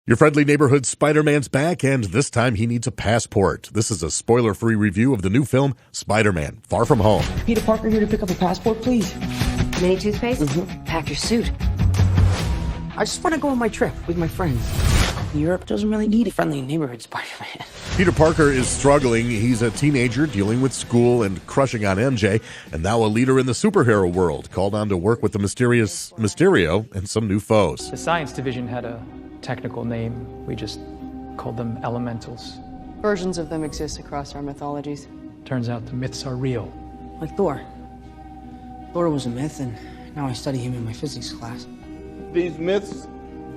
Your friendly neighborhood Spider-Man's back, and this time he needs a passport. This is a spoiler-free review of the new film, Spider-Man, Far From Home. Peter Parker here to pick up a passport, please. Mini toothpaste? Mm-hmm. Pack your suit. I just want to go on my trip with my friends. Europe doesn't really need a friendly neighborhood Spider-Man. Peter Parker is struggling. He's a teenager dealing with school and crushing on MJ, and now a leader in the superhero world, called on to work with the mysterious Mysterio and some new foes. The science division had a technical name. We just called them elementals. Versions of them exist across our mythologies. Turns out the myths are real. Like Thor. Thor was a myth, and now I study him in my physics class. These myths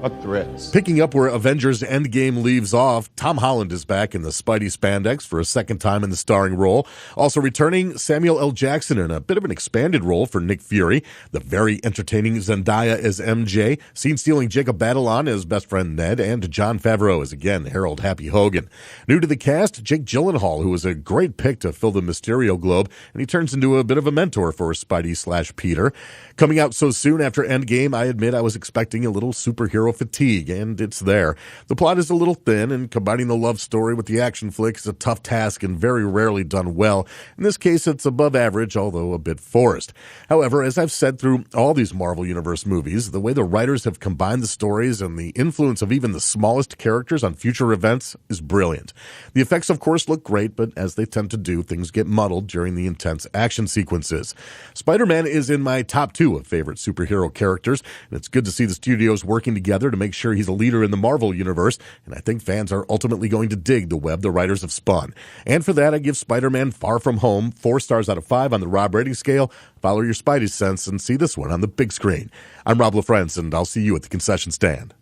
are threats. Picking up where Avengers Endgame leaves off, Tom Holland is back in the Spidey-spandex for a second time in the starring role. Also returning, Samuel L. Jackson in a bit of an expanded role for Nick Fury. The very entertaining Zendaya as MJ. Scene-stealing Jacob Batalon as best friend Ned. And Jon Favreau as, again, Harold Happy Hogan. New to the cast, Jake Gyllenhaal, who was a great pick to fill the Mysterio globe, and he turns into a bit of a mentor for Spidey/Peter. Coming out so soon after Endgame, I admit I was expecting a little superhero fatigue, and it's there. The plot is a little thin, and combining the love story with the action flick is a tough task and very rarely done well. In this case, it's above average, although a bit forced. However, as I've said through all these Marvel Universe movies, the way the writers have combined the stories and the influence of even the smallest characters on future events is brilliant. The effects, of course, look great, but as they tend to do, things get muddled during the intense action sequences. Spider-Man is in my top 2 of favorite superhero characters, and it's good to see the studios working together to make sure he's a leader in the Marvel Universe, and I think fans are ultimately going to dig the web the writers have spun. And for that, I give Spider-Man Far From Home 4 stars out of 5 on the Rob rating scale. Follow your Spidey sense and see this one on the big screen. I'm Rob LaFrance, and I'll see you at the concession stand.